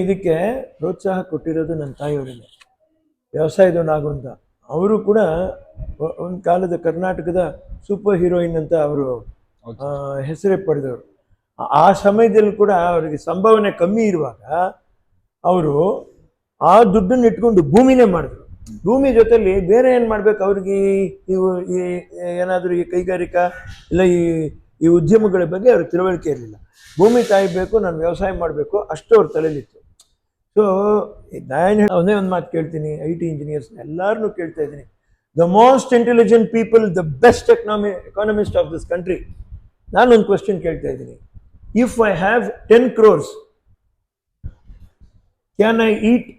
ಇದಕ್ಕೆ ಪ್ರೋತ್ಸಾಹ ಕೊಟ್ಟಿರೋದು ನನ್ನ ತಾಯಿಯವರಿಗೆ, ವ್ಯವಸಾಯದವನಾಗು ಅಂತ. ಅವರು ಕೂಡ ಒಂದು ಕಾಲದ ಕರ್ನಾಟಕದ ಸೂಪರ್ ಹೀರೋಯಿನ್ ಅಂತ ಅವರು ಹೆಸರೇ ಪಡೆದವರು. ಆ ಸಮಯದಲ್ಲಿ ಕೂಡ ಅವರಿಗೆ ಸಂಭಾವನೆ ಕಮ್ಮಿ ಇರುವಾಗ ಅವರು ಆ ದುಡ್ಡನ್ನು ಇಟ್ಕೊಂಡು ಭೂಮಿನೇ ಮಾಡಿದ್ರು. ಭೂಮಿ ಜೊತೆಲಿ ಬೇರೆ ಏನು ಮಾಡ್ಬೇಕು ಅವ್ರಿಗೆ, ಇವು ಈ ಏನಾದರೂ ಈ ಕೈಗಾರಿಕಾ ಇಲ್ಲ ಈ ಉದ್ಯಮಗಳ ಬಗ್ಗೆ ಅವ್ರಿಗೆ ತಿಳುವಳಿಕೆ ಇರಲಿಲ್ಲ. ಭೂಮಿ ತಾಯಿಬೇಕು, ನಾನು ವ್ಯವಸಾಯ ಮಾಡಬೇಕು, ಅಷ್ಟು ಅವ್ರ ತಲೆಯಲ್ಲಿತ್ತು. ಸೊ ನಾನು ಒಂದೇ ಒಂದು ಮಾತು ಕೇಳ್ತೀನಿ, IT ಇಂಜಿನಿಯರ್ಸ್ ಎಲ್ಲರನ್ನೂ ಕೇಳ್ತಾ ಇದ್ದೀನಿ, the most intelligent people, the best economist of this country. ನಾನೊಂದು ಕ್ವಶನ್ ಕೇಳ್ತಾ ಇದ್ದೀನಿ, if I have 10 crores, can I eat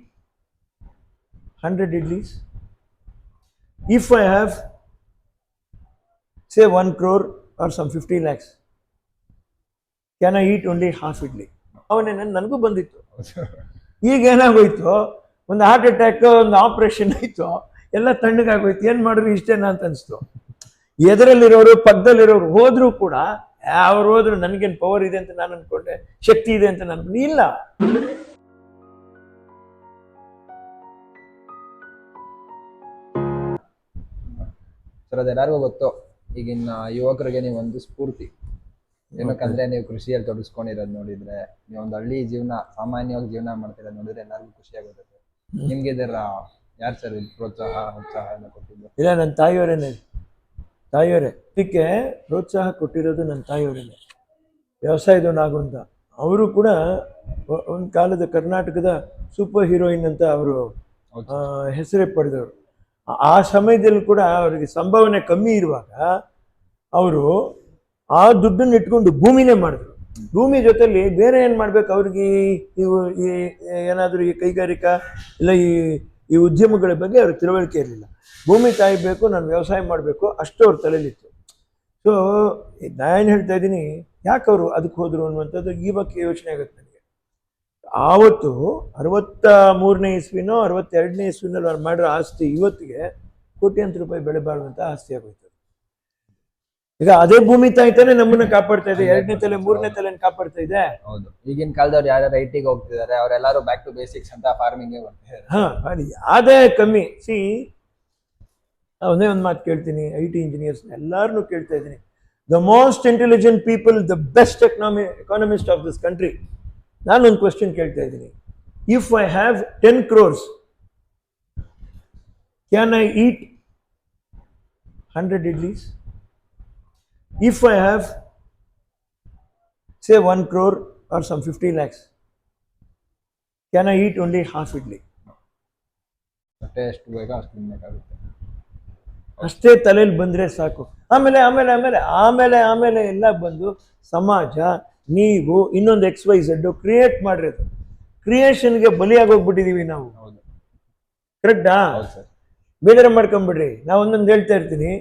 100 idlis? If I have say 1 crore or some 50 lakhs, can I eat only half idli? ಅವನೇ ನನಗೂ ಬಂದಿತ್ತು. ಈಗ ಏನಾಗೋಯ್ತು, ಒಂದು heart attack, ಒಂದು operation ಆಯಿತು, ಎಲ್ಲ ತಣ್ಣಗಾಗೋಯ್ತು. ಏನು ಮಾಡಿದ್ರು ಇಷ್ಟೇನಾ ಅಂತ ಅನಿಸ್ತು. ಎದರಲ್ಲಿರೋರು ಪಕ್ಕದಲ್ಲಿರೋರು ಹೋದರೂ ಕೂಡ ಅವ್ರು ಹೋದ್ರು ನನಗೇನು ಪವರ್ ಇದೆ ಅಂತ ನಾನು ಅಂದ್ಕೊಂಡೆ, ಶಕ್ತಿ ಇದೆ ಅಂತ ನಾನು ಇಲ್ಲ. ಸರ್, ಅದೆಲ್ಲರಿಗೂ ಗೊತ್ತು. ಈಗಿನ ಯುವಕರಿಗೆ ನೀವು ಒಂದು ಸ್ಫೂರ್ತಿ. ಏನಕ್ಕಂದ್ರೆ ನೀವು ಕೃಷಿಯಲ್ಲಿ ತೊಡಗಿಸ್ಕೊಂಡಿರೋದು ನೋಡಿದ್ರೆ, ನೀವು ಒಂದು ಹಳ್ಳಿ ಜೀವನ, ಸಾಮಾನ್ಯವಾಗಿ ಜೀವನ ಮಾಡ್ತಿರೋದು ನೋಡಿದ್ರೆ ಎಲ್ಲರಿಗೂ ಖುಷಿ ಆಗುತ್ತೆ. ನಿಮ್ಗೆ ಇದರ ಯಾರು ಸರ್ ಪ್ರೋತ್ಸಾಹ ಎಲ್ಲ ಕೊಟ್ಟಿದ್ದು? ಇಲ್ಲ, ನನ್ನ ತಾಯಿಯವರೇ. ಇದಕ್ಕೆ ಪ್ರೋತ್ಸಾಹ ಕೊಟ್ಟಿರೋದು ನನ್ನ ತಾಯಿಯವರೇನೆ, ವ್ಯವಸಾಯದವನಾಗು ಅಂತ. ಅವರು ಕೂಡ ಒಂದು ಕಾಲದ ಕರ್ನಾಟಕದ ಸೂಪರ್ ಹೀರೋಯಿನ್ ಅಂತ ಅವರು ಹೆಸರೇ ಪಡೆದವರು. ಆ ಸಮಯದಲ್ಲಿ ಕೂಡ ಅವರಿಗೆ ಸಂಭಾವನೆ ಕಮ್ಮಿ ಇರುವಾಗ ಅವರು ಆ ದುಡ್ಡನ್ನು ಇಟ್ಕೊಂಡು ಭೂಮಿನೇ ಮಾಡಿದ್ರು. ಭೂಮಿ ಜೊತೆಲಿ ಬೇರೆ ಏನು ಮಾಡ್ಬೇಕು ಅವ್ರಿಗೆ, ಇವು ಈ ಏನಾದರೂ ಈ ಕೈಗಾರಿಕಾ ಇಲ್ಲ ಈ ಉದ್ಯಮಗಳ ಬಗ್ಗೆ ಅವ್ರಿಗೆ ತಿಳುವಳಿಕೆ ಇರಲಿಲ್ಲ. ಭೂಮಿ ತಾಯಿಬೇಕು, ನಾನು ವ್ಯವಸಾಯ ಮಾಡಬೇಕು, ಅಷ್ಟು ಅವ್ರ ತಲೆಯಲ್ಲಿತ್ತು. ಸೊ ನಾನು ಹೇಳ್ತಾ ಇದ್ದೀನಿ, ಯಾಕೆ ಅವರು ಅದಕ್ಕೆ ಹೋದರು ಅನ್ನುವಂಥದ್ದು ಈ ಬಗ್ಗೆ ಯೋಚನೆ ಆಗುತ್ತೆ ನನಗೆ. ಆವತ್ತು 63ನೇ ಇಸ್ವಿನೋ 62ನೇ ಇಸ್ವಿನಲ್ಲಿ ಅವ್ರು ಮಾಡಿರೋ ಆಸ್ತಿ ಇವತ್ತಿಗೆ ಕೋಟ್ಯಾಂತರ ರೂಪಾಯಿ ಬೆಲೆ ಬಾಳುವಂಥ ಆಸ್ತಿ ಆಗೋಯ್ತು. ಈಗ ಅದೇ ಭೂಮಿ ತಾಯಿ ತಾನೇ ನಮ್ಮನ್ನ ಕಾಪಾಡ್ತಾ ಇದೆ, 2ನೇ ತಲೆ 3ನೇ ತಲೆನ ಕಾಪಾಡ್ತಾ ಇದೆ. ಹೌದು, ಈಗಿನ ಕಾಲದವ್ರು ಯಾರು IT ಗೆ ಹೋಗ್ತಿದ್ದಾರೆ, ಅವರೆಲ್ಲರೂ ಬ್ಯಾಕ್ ಟು ಬೇಸಿಕ್ಸ್ ಅಂತ ಫಾರ್ಮಿಂಗ್ ಬರ್ತಿದ್ದಾರೆ. ಅದೇ ಕಮ್ಮಿ. ಒಂದೇ ಒಂದು ಮಾತು ಕೇಳ್ತೀನಿ, IT ಇಂಜಿನಿಯರ್ಸ್ ಎಲ್ಲರನ್ನೂ ಕೇಳ್ತಾ ಇದ್ದೀನಿ, the most intelligent people, the best economist of this country. ನಾನೊಂದು ಕ್ವಶನ್ ಕೇಳ್ತಾ ಇದ್ದೀನಿ, if I have 10 crores, can I eat 100 idlis? If I have say 1 crore or some 50 lakhs, can I eat only half idli? ಎಷ್ಟು ಬೇಗ ಅಷ್ಟು ತಿನ್ನಬೇಕಾಗುತ್ತೆ. ಅಷ್ಟೇ ತಲೆಯಲ್ಲಿ ಬಂದರೆ ಸಾಕು. ಆಮೇಲೆ ಆಮೇಲೆ ಆಮೇಲೆ ಆಮೇಲೆ ಆಮೇಲೆ ಎಲ್ಲ ಬಂದು ಸಮಾಜ, ನೀವು ಇನ್ನೊಂದು XYZ ಕ್ರಿಯೇಟ್ ಮಾಡಿರೋದು. ಕ್ರಿಯೇಷನ್ಗೆ ಬಲಿಯಾಗೋಗ್ಬಿಟ್ಟಿದೀವಿ ನಾವು. ಕರೆಕ್ಟಾ? ಬೇಜಾರ ಮಾಡ್ಕೊಂಬಿಡ್ರಿ. ನಾವು ಒಂದೊಂದು ಹೇಳ್ತಾ ಇರ್ತೀನಿ,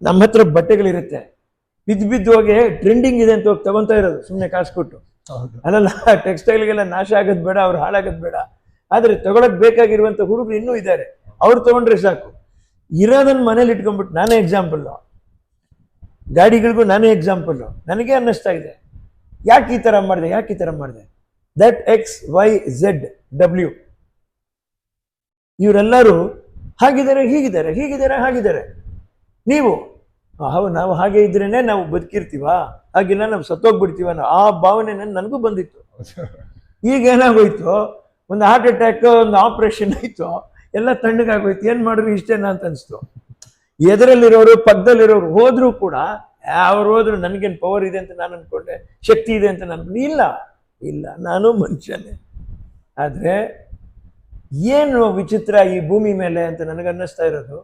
ನಮ್ಮ ಹತ್ರ ಬಟ್ಟೆಗಳಿರುತ್ತೆ, ಬಿದ್ದು ಹೋಗಿ ಟ್ರೆಂಡಿಂಗ್ ಇದೆ ಅಂತ ಹೋಗಿ ತಗೊತಾ ಇರೋದು ಸುಮ್ಮನೆ ಕಾಸು ಕೊಟ್ಟು. ಅಲ್ಲಲ್ಲ, ಟೆಕ್ಸ್ಟೈಲ್ಗೆಲ್ಲ ನಾಶ ಆಗೋದು ಬೇಡ, ಅವ್ರು ಹಾಳಾಗೋದು ಬೇಡ. ಆದರೆ ತಗೊಳಕ್ ಬೇಕಾಗಿರುವಂಥ ಹುಡುಗರು ಇನ್ನೂ ಇದ್ದಾರೆ, ಅವ್ರು ತಗೊಂಡ್ರೆ ಸಾಕು. ಇರೋದನ್ನ ಮನೇಲಿ ಇಟ್ಕೊಂಡ್ಬಿಟ್ಟು, ನಾನೇ ಎಕ್ಸಾಂಪಲ್ಲು, ಗಾಡಿಗಳಿಗೂ ನಾನೇ ಎಕ್ಸಾಂಪಲ್ಲು. ನನಗೆ ಅನ್ನಿಸ್ತಾ ಇದೆ, ಯಾಕೆ ಈ ಥರ ಮಾಡಿದೆ. ದಟ್ XYZW ಇವರೆಲ್ಲರೂ ಹಾಗಿದ್ದಾರೆ. ನೀವು ನಾವು ಹಾಗೆ ಇದ್ರೇನೆ ನಾವು ಬದುಕಿರ್ತೀವ, ಹಾಗಿಲ್ಲ ನಾವು ಸತ್ತೋಗ್ಬಿಡ್ತೀವ ಅನ್ನೋ ಆ ಭಾವನೆ ನನಗೂ ಬಂದಿತ್ತು. ಈಗ ಏನಾಗೋಯ್ತು, ಒಂದು ಹಾರ್ಟ್ ಅಟ್ಯಾಕ್, ಒಂದು ಆಪರೇಷನ್ ಆಯಿತು, ಎಲ್ಲ ತಣ್ಣಗಾಗೋಯ್ತು. ಏನು ಮಾಡಿದ್ರು ಇಷ್ಟೇನಾ ಅಂತ ಅನಿಸ್ತು. ಎದರಲ್ಲಿರೋರು ಪಕ್ಕದಲ್ಲಿರೋರು ಹೋದರೂ ಕೂಡ ಅವ್ರು ಹೋದ್ರು ನನಗೇನು ಪವರ್ ಇದೆ ಅಂತ ನಾನು ಅಂದ್ಕೊಂಡೆ, ಶಕ್ತಿ ಇದೆ ಅಂತ ನಾನು ಇಲ್ಲ, ನಾನು ಮನುಷ್ಯನೇ. ಆದರೆ ಏನು ವಿಚಿತ್ರ ಈ ಭೂಮಿ ಮೇಲೆ ಅಂತ ನನಗನ್ನಿಸ್ತಾ ಇರೋದು,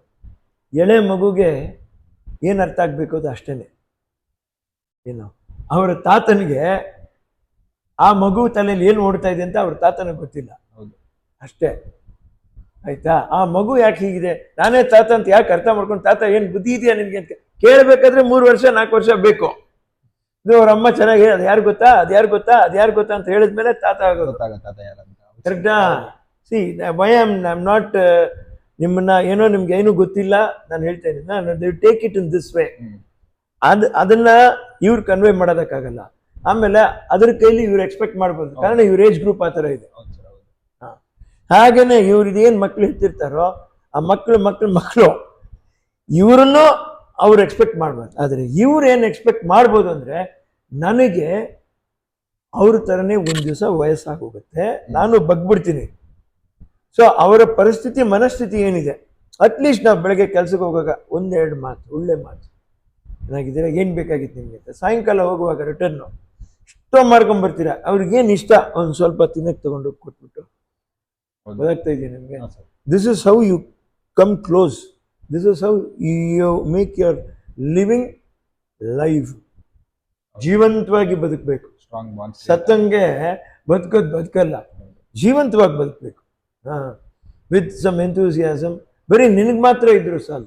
ಎಳೆ ಮಗುಗೆ ಏನು ಅರ್ಥ ಆಗಬೇಕು ಅದು ಅಷ್ಟೇ. ಏನು ಅವರ ತಾತನಿಗೆ ಆ ಮಗು ತಲೆಯಲ್ಲಿ ಏನು ಓಡ್ತಾ ಇದೆ ಅಂತ ಅವ್ರ ತಾತನಿಗೆ ಗೊತ್ತಿಲ್ಲ. ಹೌದು, ಅಷ್ಟೇ. ಆಯ್ತಾ? ಆ ಮಗು ಯಾಕೆ ಹೀಗಿದೆ, ನಾನೇ ತಾತ ಅಂತ ಯಾಕೆ ಅರ್ಥ ಮಾಡ್ಕೊಂಡು, ತಾತ ಏನು ಬುದ್ಧಿ ಇದೆಯಾ ನಿನ್ಗೆ ಅಂತ ಕೇಳಬೇಕಾದ್ರೆ 3 ವರ್ಷ 4 ವರ್ಷ ಬೇಕು. ಇದು ಅವ್ರ ಅಮ್ಮ ಚೆನ್ನಾಗಿ ಅದು ಯಾರು ಗೊತ್ತಾ ಅಂತ ಹೇಳಿದ್ಮೇಲೆ ತಾತ ಆಗೋದು. ಕರೆಕ್ಟಾ? ವೈ ಆಮ್ ನಾಟ್ ನಿಮ್ಮನ್ನ ಏನೋ ನಿಮ್ಗೆ ಏನೂ ಗೊತ್ತಿಲ್ಲ ನಾನು ಹೇಳ್ತಾ ಇದ್ದೀನಿ, take it in this way. ಅದನ್ನ ಇವ್ರು ಕನ್ವೆ ಮಾಡೋದಕ್ಕಾಗಲ್ಲ. ಆಮೇಲೆ ಅದ್ರ ಕೈಲಿ ಇವ್ರು ಎಕ್ಸ್ಪೆಕ್ಟ್ ಮಾಡ್ಬೋದು, ಕಾರಣ ಇವ್ರ ಏಜ್ ಗ್ರೂಪ್ ಆ ಥರ ಇದೆ. ಹೌದು ಸರ್, ಹೌದು. ಹಾಗೇನೆ ಇವ್ರು ಇದೇನು ಮಕ್ಳು ಹೆತ್ತಿರ್ತಾರೋ ಆ ಮಕ್ಕಳು ಇವ್ರನ್ನು ಅವ್ರು ಎಕ್ಸ್ಪೆಕ್ಟ್ ಮಾಡ್ಬಾರ್ದು. ಆದರೆ ಇವ್ರು ಏನು ಎಕ್ಸ್ಪೆಕ್ಟ್ ಮಾಡ್ಬೋದು ಅಂದರೆ, ನನಗೆ ಅವ್ರ ಥರನೇ ಒಂದು ದಿವಸ ವಯಸ್ಸಾಗೋಗುತ್ತೆ, ನಾನು ಬಗ್ಬಿಡ್ತೀನಿ. ಸೊ ಅವರ ಪರಿಸ್ಥಿತಿ ಮನಸ್ಥಿತಿ ಏನಿದೆ, ಅಟ್ಲೀಸ್ಟ್ ನಾವು ಬೆಳಗ್ಗೆ ಕೆಲ್ಸಕ್ಕೆ ಹೋಗುವಾಗ ಒಂದೆರಡು ಮಾತು, ಒಳ್ಳೆ ಮಾತು, ಚೆನ್ನಾಗಿದ್ದೀರಾ, ಏನು ಬೇಕಾಗಿತ್ತು ನಿಮಗೆ ಅಂತ. ಸಾಯಂಕಾಲ ಹೋಗುವಾಗ ರಿಟರ್ನು ಇಷ್ಟೋ ಮಾಡ್ಕೊಂಬರ್ತೀರಾ, ಅವ್ರಿಗೇನು ಇಷ್ಟ ಒಂದು ಸ್ವಲ್ಪ ತಿನ್ನಕ್ಕೆ ತೊಗೊಂಡು ಕೊಟ್ಬಿಟ್ಟು, ಗೊತ್ತಾಗ್ತಾ ಇದೆಯಾ ನಿಮಗೆ? This is how you come close, this is how you make your living life. ಜೀವಂತವಾಗಿ ಬದುಕಬೇಕು. Strong bond. ಸತ್ತಂಗೆ ಬದುಕಲ್ಲ, ಜೀವಂತವಾಗಿ ಬದುಕಬೇಕು. With some enthusiasm. ಬರೀ ನಿನಗೆ ಮಾತ್ರ ಇದ್ರು ಸಾಲ,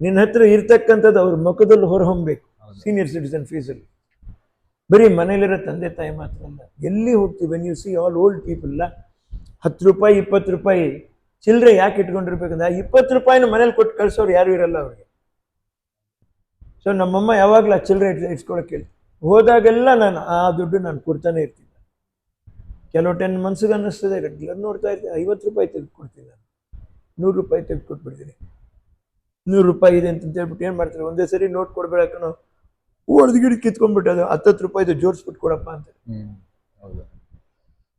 ನಿನ್ನ ಹತ್ರ ಇರ್ತಕ್ಕಂಥದ್ದು ಅವ್ರ ಮುಖದಲ್ಲಿ ಹೊರಹೊಮ್ಮಬೇಕು. ಸೀನಿಯರ್ ಸಿಟಿಸನ್ ಫೀಸಲ್ಲಿ ಬರೀ ಮನೇಲಿರೋ ತಂದೆ ತಾಯಿ ಮಾತ್ರ ಅಲ್ಲ, ಎಲ್ಲಿ ಹೋಗ್ತೀವಿ when U C all old people, 10 ರೂಪಾಯಿ 20 ರೂಪಾಯಿ ಚಿಲ್ಲರೆ ಯಾಕೆ ಇಟ್ಕೊಂಡಿರ್ಬೇಕಂದ್ರೆ, 20 ರೂಪಾಯಿನ ಮನೇಲಿ ಕೊಟ್ಟು ಕಳ್ಸೋರು ಯಾರು ಇರಲ್ಲ ಅವ್ರಿಗೆ. ಸೊ ನಮ್ಮಮ್ಮ ಯಾವಾಗಲೂ ಆ ಚಿಲ್ಲರೆ ಇಟ್ಸ್ಕೊಳಕ್ಕೆ ಹೇಳಿ, ಹೋದಾಗೆಲ್ಲ ನಾನು ಆ ದುಡ್ಡು ನಾನು ಕೊಡ್ತಾನೆ ಇರ್ತೀನಿ. ಕೆಲವು 10 ಮನ್ಸಿಗೆ ಅನ್ನಿಸ್ತದೆ, ರೆಗ್ಯುಲರ್ ನೋಡ್ತಾ ಇರ್ತೀನಿ, 50 ರೂಪಾಯಿ ತೆಗೆದು ಕೊಡ್ತೀನಿ ನಾನು, 100 ರೂಪಾಯಿ ತೆಗೆದು ಕೊಟ್ಬಿಡ್ತೀನಿ. 100 ರೂಪಾಯಿ ಇದೆ ಅಂತ ಹೇಳ್ಬಿಟ್ಟು ಏನು ಮಾಡ್ತಾರೆ, ಒಂದೇ ಸರಿ ನೋಟ್ ಕೊಡ್ಬೇಕನ್ನೋ ಹೊಡೆದು ಗಿಡ ಕಿತ್ಕೊಂಡ್ಬಿಟ್ಟು ಅದು 10 ರೂಪಾಯಿದು ಜೋಡಿಸ್ಬಿಟ್ಟು ಕೊಡಪ್ಪ ಅಂತ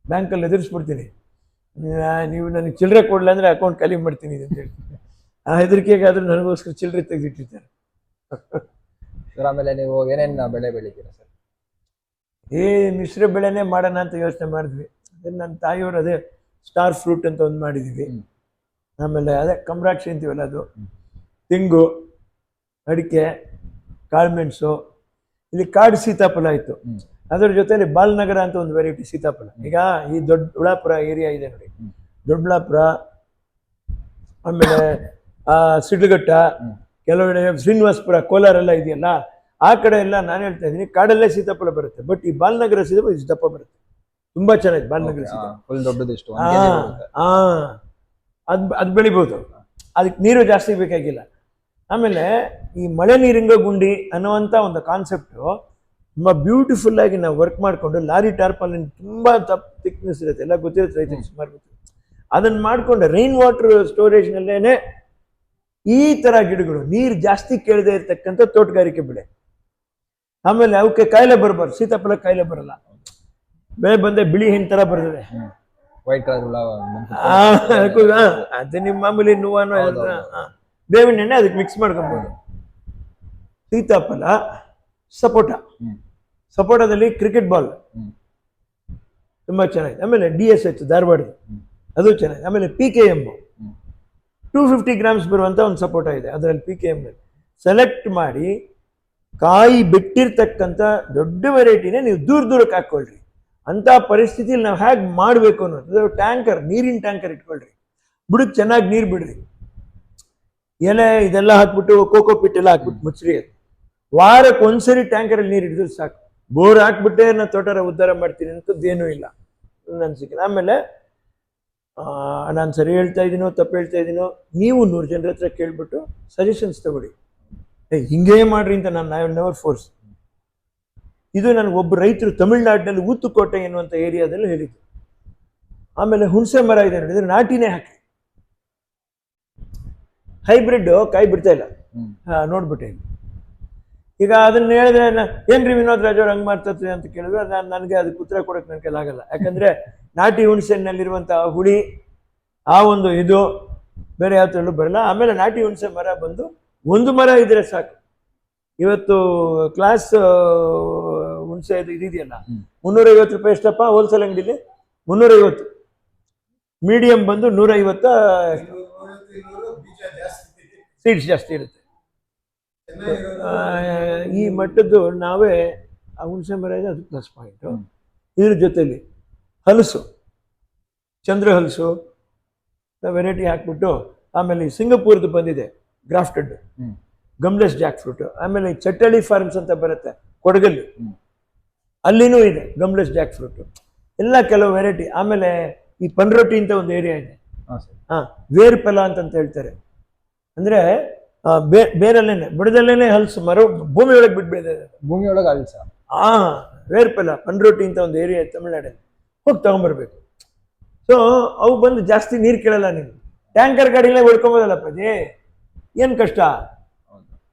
ಬ್ಯಾಂಕಲ್ಲಿ ಎದುರಿಸ್ಬಿಡ್ತೀನಿ. ನೀವು ನನಗೆ ಚಿಲ್ಲರೆ ಕೊಡಲ್ಲ ಅಂದರೆ ಅಕೌಂಟ್ ಖಾಲಿ ಮಾಡ್ತೀನಿ ಅಂತ ಹೇಳ್ತೀನಿ. ಆ ಹೆದರಿಕೆಗಾದ್ರೂ ನನಗೋಸ್ಕರ ಚಿಲ್ಲರೆ ತೆಗೆದಿಟ್ಟಿರ್ತಾರೆ. ಸರ್ ಆಮೇಲೆ ನೀವು ಏನೇನು ಬೆಳೆ ಬೆಳಿತೀರಾ ಸರ್? ಮಿಶ್ರ ಬೆಳೆನೇ ಮಾಡೋಣ ಅಂತ ಯೋಚನೆ ಮಾಡಿದ್ವಿ. ಅದೇ ನನ್ನ ತಾಯಿಯವರು ಅದೇ ಸ್ಟಾರ್ ಫ್ರೂಟ್ ಅಂತ ಒಂದು ಮಾಡಿದ್ದೀವಿ. ಆಮೇಲೆ ಅದೇ ಕಮ್ರಾಕ್ಷಿ ಅಂತೀವಲ್ಲ ಅದು, ತೆಂಗು, ಅಡಿಕೆ, ಕಾಳುಮೆಣಸು, ಇಲ್ಲಿ ಕಾಡು ಸೀತಾಫಲ ಆಯಿತು. ಅದರ ಜೊತೆಲಿ ಬಾಲ್ನಗರ ಅಂತ ಒಂದು ವೆರೈಟಿ ಸೀತಾಫಲ. ಈಗ ಈ ದೊಡ್ಡಬಳ್ಳಾಪುರ ಏರಿಯಾ ಇದೆ ನೋಡಿ, ದೊಡ್ಡಬಳ್ಳಾಪುರ, ಆಮೇಲೆ ಸಿಡ್ಲಘಟ್ಟ, ಕೆಲವೆಡೆ ಶ್ರೀನಿವಾಸಪುರ, ಕೋಲಾರೆಲ್ಲ ಇದೆಯಲ್ಲ, ಆ ಕಡೆ ಎಲ್ಲ ನಾನು ಹೇಳ್ತಾ ಇದ್ದೀನಿ ಕಾಡಲ್ಲೇ ಸೀತಾಫಲ ಬರುತ್ತೆ. ಬಟ್ ಈ ಬಾಲ್ನಗರ ಸೀತಾಫಲ ಇಷ್ಟು ದಪ್ಪ ಬರುತ್ತೆ, ತುಂಬಾ ಚೆನ್ನಾಗಿ ಬಾಲ್ನಗರ ಸೀತಾಫಲ. ಅದು ಬೆಳಿಬೋದು, ಅದಕ್ಕೆ ನೀರು ಜಾಸ್ತಿ ಬೇಕಾಗಿಲ್ಲ. ಆಮೇಲೆ ಈ ಮಳೆ ನೀರಿಂಗ ಗುಂಡಿ ಅನ್ನುವಂಥ ಒಂದು ಕಾನ್ಸೆಪ್ಟು ತುಂಬ ಬ್ಯೂಟಿಫುಲ್ ಆಗಿ ನಾವು ವರ್ಕ್ ಮಾಡಿಕೊಂಡು, ಲಾರಿ ಟಾರ್ಪಾಲಿನ್ ತುಂಬ ಥಿಕ್ನೆಸ್ ಇರುತ್ತೆ, ಎಲ್ಲ ಗೊತ್ತಿರುತ್ತೆ ರೈತರಿಗೆ, ಸುಮಾರು ಗೊತ್ತಿರುತ್ತೆ. ಅದನ್ನು ಮಾಡಿಕೊಂಡು ರೈನ್ ವಾಟರ್ ಸ್ಟೋರೇಜ್ನಲ್ಲೇ ಈ ಥರ ಗಿಡಗಳು, ನೀರು ಜಾಸ್ತಿ ಕೇಳದೆ ಇರ್ತಕ್ಕಂಥ ತೋಟಗಾರಿಕೆ ಬೆಳೆ. ಆಮೇಲೆ ಅವಕ್ಕೆ ಕಾಯಿಲೆ ಬರಬಾರ್ದು, ಸೀತಾಫಲ ಕಾಯಿಲೆ ಬರಲ್ಲ, ಬೆಳೆ ಬಂದೆ ಬಿಳಿ ಹೆಣ್ಣು ಥರ ಬರ್ತದೆ, ವೈಟ್ ಕಲರ್. ಅದು ನಿಮ್ಮ ಮಾಮೂಲಿ ನೋವಾನು ಬೇವಿನ ಎಣ್ಣೆ ಅದಕ್ಕೆ ಮಿಕ್ಸ್ ಮಾಡ್ಕೊಬೋದು. ಸೀತಾಫಲ, ಸಪೋಟದಲ್ಲಿ ಕ್ರಿಕೆಟ್ ಬಾಲ್ ತುಂಬ ಚೆನ್ನಾಗಿದೆ. ಆಮೇಲೆ DSH ಧಾರವಾಡದ ಅದು ಚೆನ್ನಾಗಿದೆ. ಆಮೇಲೆ PKM 250 ಗ್ರಾಮ್ಸ್ ಬರುವಂಥ ಒಂದು ಸಪೋಟ ಇದೆ, ಅದರಲ್ಲಿ PKM ಸೆಲೆಕ್ಟ್ ಮಾಡಿ ಕಾಯಿ ಬಿಟ್ಟಿರ್ತಕ್ಕಂಥ ದೊಡ್ಡ ವೆರೈಟಿನೇ ನೀವು ದೂರಕ್ಕೆ ಹಾಕ್ಕೊಳ್ರಿ. ಅಂಥ ಪರಿಸ್ಥಿತಿಲಿ ನಾವು ಹೇಗೆ ಮಾಡಬೇಕು ಅನ್ನೋದು, ಟ್ಯಾಂಕರ್, ನೀರಿನ ಟ್ಯಾಂಕರ್ ಇಟ್ಕೊಳ್ರಿ, ಬುಡಕ್ಕೆ ಚೆನ್ನಾಗಿ ನೀರು ಬಿಡ್ರಿ, ಎಲೆ ಇದೆಲ್ಲ ಹಾಕ್ಬಿಟ್ಟು ಕೋಕೋ ಪಿಟ್ ಎಲ್ಲ ಹಾಕ್ಬಿಟ್ಟು ಮುಚ್ಚ್ರಿ. ಅದು ವಾರಕ್ಕೆ ಒಂದ್ಸರಿ ಟ್ಯಾಂಕರಲ್ಲಿ ನೀರು ಹಿಡಿದ್ರೆ ಸಾಕು. ಬೋರ್ ಹಾಕ್ಬಿಟ್ಟೆ ನಾನು ತೋಟರ ಉದ್ಧಾರ ಮಾಡ್ತೀನಿ ಅಂತದ್ದೇನೂ ಇಲ್ಲ ನನ್ನ ಅನಿಸಿಕೆ. ಆಮೇಲೆ ನಾನು ಸರಿ ಹೇಳ್ತಾ ಇದ್ದೀನೋ ತಪ್ಪು ಹೇಳ್ತಾ ಇದ್ದೀನೋ, ನೀವು 100 ಜನರ ಹತ್ರ ಕೇಳ್ಬಿಟ್ಟು ಸಜೆಷನ್ಸ್ ತಗೊಳ್ಳಿ, ಹಿಂಗೇ ಮಾಡ್ರಿ ಅಂತ. ನಾನು ಐ ವಿಲ್ ನೆವರ್ ಫೋರ್ಸ್. ಇದು ನನಗೆ ಒಬ್ಬ ರೈತರು ತಮಿಳ್ನಾಡಿನಲ್ಲಿ ಊತುಕೋಟೆ ಎನ್ನುವಂಥ ಏರಿಯಾದಲ್ಲಿ ಹೇಳಿದ್ದು. ಆಮೇಲೆ ಹುಣಸೆ ಮರ ಇದೆ ನೋಡಿದ್ರೆ ನಾಟಿನೇ ಹಾಕಿ, ಹೈಬ್ರಿಡ್ ಕಾಯಿ ಬಿಡ್ತಾ ಇಲ್ಲ, ನೋಡ್ಬಿಟ್ಟೆ. ಈಗ ಅದನ್ನ ಹೇಳಿದ್ರೆ ಏನ್ರಿ ವಿನೋದ್ ರಾಜ್ ಅವ್ರು ಹಂಗೆ ಮಾಡ್ತತ್ರಿ ಅಂತ ಕೇಳಿದ್ರೆ ನನಗೆ ಅದಕ್ಕೆ ಉತ್ತರ ಕೊಡೋಕೆ ನನ್ನ ಕೈಲಾಗಲ್ಲ. ಯಾಕಂದ್ರೆ ನಾಟಿ ಹುಣಸೆನಲ್ಲಿರುವಂಥ ಹುಳಿ, ಆ ಒಂದು ಇದು ಬೇರೆ ಯಾವ ಥರಲ್ಲೂ ಬರಲ್ಲ. ಆಮೇಲೆ ನಾಟಿ ಹುಣಸೆ ಮರ ಬಂದು ಒಂದು ಮರ ಇದ್ರೆ ಸಾಕು. ಇವತ್ತು ಕ್ಲಾಸ್ ಹುಣಸೆ ಇದೆಯಲ್ಲ, 350 ರೂಪಾಯಿ ಎಷ್ಟಪ್ಪ ಹೋಲ್ಸೇಲ್ ಅಂಗಡಿಲಿ? 350. ಮೀಡಿಯಂ ಬಂದು 150. ಸೀಡ್ಸ್ ಜಾಸ್ತಿ ಇರುತ್ತೆ. ಈ ಮಟ್ಟದ್ದು ನಾವೇ ಆ ಹುಣಸೆ ಮರ ಇದೆ, ಅದು ಪ್ಲಸ್ ಪಾಯಿಂಟು. ಇದ್ರ ಜೊತೆಲಿ ಹಲಸು, ಚಂದ್ರ ಹಲಸು ವೆರೈಟಿ ಹಾಕ್ಬಿಟ್ಟು, ಆಮೇಲೆ ಸಿಂಗಪೂರ್ದು ಬಂದಿದೆ ಗ್ರಾಫ್ಟೆಡ್ ಗಮ್ಲೆಸ್ ಜಾಕ್ ಫ್ರೂಟ್. ಆಮೇಲೆ ಚಟ್ಟಳಿ ಫಾರ್ಮ್ಸ್ ಅಂತ ಬರುತ್ತೆ ಕೊಡಗಲ್ಲಿ, ಅಲ್ಲಿನೂ ಇದೆ ಗಮ್ಲೆಸ್ ಜಾಕ್ ಫ್ರೂಟ್, ಎಲ್ಲ ಕೆಲವು ವೆರೈಟಿ. ಆಮೇಲೆ ಈ ಪನ್ರೊಟ್ಟಿ ಅಂತ ಒಂದು ಏರಿಯಾ ಇದೆ, ವೇರ್ಪೆಲ ಅಂತ ಹೇಳ್ತಾರೆ. ಅಂದರೆ ಬೇರಲ್ಲೇನೆ ಬುಡದಲ್ಲೇನೆ ಹಲ್ಸು ಮರ ಭೂಮಿ ಒಳಗೆ ಬಿಟ್ಟು ಬೆಳೆದಿದೆ. ಭೂಮಿ ಒಳಗೆ ಹಲ್ಸ? ವೇರ್ಪೆಲ ಪಂಡ್ರೋಟಿ ಅಂತ ಒಂದು ಏರಿಯಾ ತಮಿಳ್ನಾಡಲ್ಲಿ, ಹೋಗಿ ತಗೊಂಬರ್ಬೇಕು. ಸೊ ಅವು ಬಂದು ಜಾಸ್ತಿ ನೀರು ಕೇಳಲ್ಲ, ನೀವು ಟ್ಯಾಂಕರ್ ಗಾಡಿಲೇ ಹೊಡ್ಕೊಂಬೋದಲ್ಲಪ್ಪಾಜಿ, ಏನು ಕಷ್ಟ.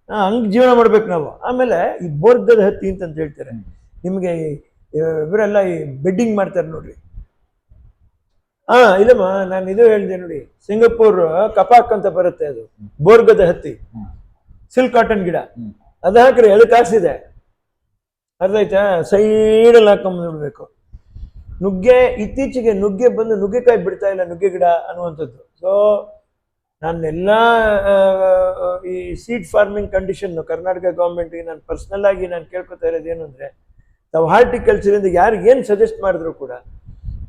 ಹಂಗೆ ಜೀವನ ಮಾಡ್ಬೇಕು ನಾವು. ಆಮೇಲೆ ಈ ಬೋರ್ಗದ ಹತ್ತಿ ಅಂತ ಹೇಳ್ತಾರೆ ನಿಮಗೆ, ಇವರೆಲ್ಲ ಈ ಬೆಡ್ಡಿಂಗ್ ಮಾಡ್ತಾರೆ ನೋಡ್ರಿ. ಇಲ್ಲಮ್ಮ, ನಾನು ಇದು ಹೇಳಿದೆ ನೋಡಿ, ಸಿಂಗಪೂರ್ ಕಪಾಕ್ ಅಂತ ಬರುತ್ತೆ, ಅದು ಬೋರ್ಗದ ಹತ್ತಿ, ಸಿಲ್ಕ್ ಕಾಟನ್ ಗಿಡ, ಅದು ಹಾಕ್ರಿ, ಅದು ಕಾಸಿದೆ, ಅರ್ಥ ಆಯ್ತಾ? ಸೈಡಲ್ಲಿ ಹಾಕೊಂಡ್ ನೋಡ್ಬೇಕು. ನುಗ್ಗೆ, ಇತ್ತೀಚೆಗೆ ನುಗ್ಗೆ ಬಂದು ನುಗ್ಗೆಕಾಯಿ ಬಿಡ್ತಾ ಇಲ್ಲ, ನುಗ್ಗೆ ಗಿಡ ಅನ್ನುವಂಥದ್ದು. ಸೊ ನಾನೆಲ್ಲ ಈ ಸೀಡ್ ಫಾರ್ಮಿಂಗ್ ಕಂಡೀಷನ್ ಕರ್ನಾಟಕ ಗೌರ್ಮೆಂಟ್ಗೆ ನಾನು ಪರ್ಸ್ನಲ್ ಆಗಿ ನಾನು ಕೇಳ್ಕೊತಾ ಇರೋದು ಏನು ಅಂದರೆ, ತಾವು ಹಾರ್ಟಿಕಲ್ಚರಿಂದ ಯಾರಿಗೆ ಏನು ಸಜೆಸ್ಟ್ ಮಾಡಿದ್ರು ಕೂಡ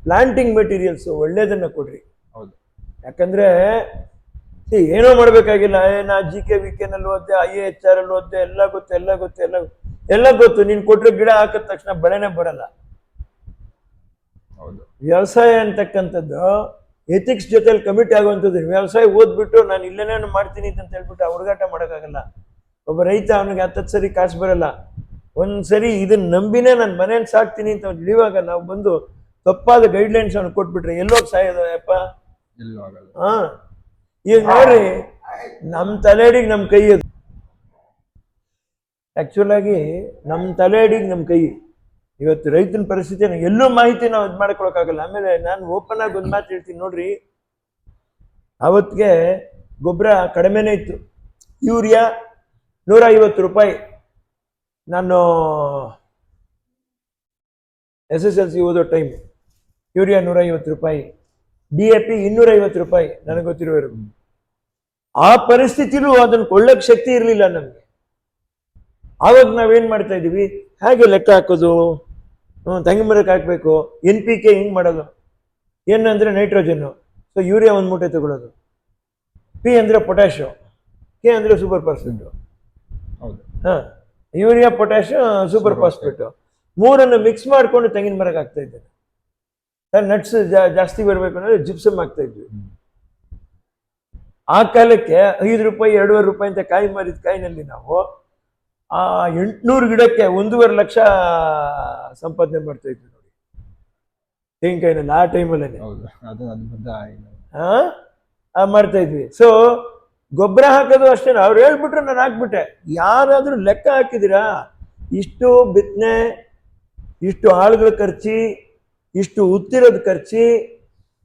ಪ್ಲಾಂಟಿಂಗ್ ಮೆಟೀರಿಯಲ್ಸ್ ಒಳ್ಳೇದನ್ನ ಕೊಡ್ರಿ. ಹೌದು. ಯಾಕಂದ್ರೆ ಏನೋ ಮಾಡ್ಬೇಕಾಗಿಲ್ಲ, ನಾ GK ನಲ್ಲಿ ಓದ್ದೆ, IAHR ಅಲ್ಲಿ ಓದ್ದೆ, ಎಲ್ಲ ಗೊತ್ತು. ನೀನು ಕೊಟ್ಟರೆ ಗಿಡ ಹಾಕಿದ ತಕ್ಷಣ ಬೆಳೆನೇ ಬರಲ್ಲ. ಹೌದು. ವ್ಯವಸಾಯ ಅಂತಕ್ಕಂಥದ್ದು ಎಥಿಕ್ಸ್ ಜೊತೆಲಿ ಕಮಿಟ್ ಆಗುವಂಥದ್ದು. ವ್ಯವಸಾಯ ಓದ್ಬಿಟ್ಟು ನಾನು ಇಲ್ಲೇನೇ ಮಾಡ್ತೀನಿ ಅಂತ ಹೇಳ್ಬಿಟ್ಟು ಹುಡುಗಾಟ ಮಾಡೋಕ್ಕಾಗಲ್ಲ. ಒಬ್ಬ ರೈತ, ಅವನಿಗೆ 10 ಸರಿ ಕಾಸು ಬರಲ್ಲ. ಒಂದ್ಸರಿ ಇದನ್ನ ನಂಬಿನೇ ನಾನು ಮನೇಲಿ ಸಾಕ್ತೀನಿ ಅಂತ ಅವ್ನು ಇಳಿಯುವಾಗ ನಾವು ಬಂದು ತಪ್ಪಾದ ಗೈಡ್ಲೈನ್ಸ್ ಅವ್ನು ಕೊಟ್ಬಿಟ್ರೆ ಎಲ್ಲೋಗಿ ಸಾಯೋದು ಯಪ್ಪ. ಈಗ ನೋಡ್ರಿ, ನಮ್ಮ ತಲೆಡಿಗೆ ನಮ್ಮ ಕೈ, ಅದು ಆಕ್ಚುಲ್ ಆಗಿ ನಮ್ಮ ತಲೆಡಿಗೆ ನಮ್ಮ ಕೈ. ಇವತ್ತು ರೈತನ ಪರಿಸ್ಥಿತಿ ಎಲ್ಲೂ ಮಾಹಿತಿ ನಾವು ಇದು ಮಾಡ್ಕೊಳಕ್ಕಾಗಲ್ಲ. ಆಮೇಲೆ ನಾನು ಓಪನ್ ಆಗಿ ಒಂದು ಮಾತು ಹೇಳ್ತೀನಿ ನೋಡ್ರಿ, ಅವತ್ತಿಗೆ ಗೊಬ್ಬರ ಕಡಿಮೆನೇ ಇತ್ತು. ಯೂರಿಯಾ 150 ರೂಪಾಯಿ. ನಾನು SSLC ಓದೋ ಟೈಮ್ ಯೂರಿಯಾ 150 ರೂಪಾಯಿ, DAP 250 ರೂಪಾಯಿ ನನಗೆ ಗೊತ್ತಿರೋರು. ಆ ಪರಿಸ್ಥಿತಿಲೂ ಅದನ್ನು ಕೊಳ್ಳಕ್ಕೆ ಶಕ್ತಿ ಇರಲಿಲ್ಲ ನಮಗೆ. ಆವಾಗ ನಾವೇನು ಮಾಡ್ತಾ ಇದ್ದೀವಿ, ಹೇಗೆ ಲೆಕ್ಕ ಹಾಕೋದು, ತೆಂಗಿನ ಮರಕ್ಕೆ ಹಾಕಬೇಕು, NPK ಹಿಂಗೆ ಮಾಡೋದು. ಏನಂದರೆ ನೈಟ್ರೋಜನ್ನು, ಸೊ ಯೂರಿಯಾ 1 ಮೂಟೆ ತಗೊಳ್ಳೋದು, P ಅಂದರೆ ಪೊಟ್ಯಾಶು, K ಅಂದರೆ ಸೂಪರ್ ಫಾಸ್ಫೇಟು. ಹೌದು. ಯೂರಿಯಾ, ಪೊಟ್ಯಾಶು, ಸೂಪರ್ ಫಾಸ್ಫೇಟು, ಮೂರನ್ನು ಮಿಕ್ಸ್ ಮಾಡಿಕೊಂಡು ತೆಂಗಿನ ಮರಕ್ಕೆ ಹಾಕ್ತಾ ಇದ್ದೇನೆ. ನಟ್ಸ್ ಜಾಸ್ತಿ ಬರಬೇಕು ಅಂದರೆ ಜಿಪ್ಸಮ್ ಹಾಕ್ತಾ ಇದ್ವಿ. ಆ ಕಾಲಕ್ಕೆ 5 ರೂಪಾಯಿ 2.5 ರೂಪಾಯಿ ಅಂತ ಕಾಯಿ ಮಾರಿದ ಕಾಯಿನಲ್ಲಿ ನಾವು 800 ಗಿಡಕ್ಕೆ 1.5 ಲಕ್ಷ ಸಂಪಾದನೆ ಮಾಡ್ತಾ ಇದ್ವಿ ನೋಡಿ, ತೆಂಗಿನಕಾಯಿನಲ್ಲಿ ಆ ಟೈಮಲ್ಲೇ ಮಾಡ್ತಾ ಇದ್ವಿ. ಸೊ ಗೊಬ್ಬರ ಹಾಕೋದು ಅಷ್ಟೇ, ಅವ್ರು ಹೇಳ್ಬಿಟ್ರೆ ನಾನು ಹಾಕ್ಬಿಟ್ಟೆ. ಯಾರಾದ್ರೂ ಲೆಕ್ಕ ಹಾಕಿದಿರಾ, ಇಷ್ಟು ಬಿತ್ತನೆ, ಇಷ್ಟು ಆಳುಗಳ ಖರ್ಚಿ, ಇಷ್ಟು ಉತ್ತಿರೋದು ಖರ್ಚಿ,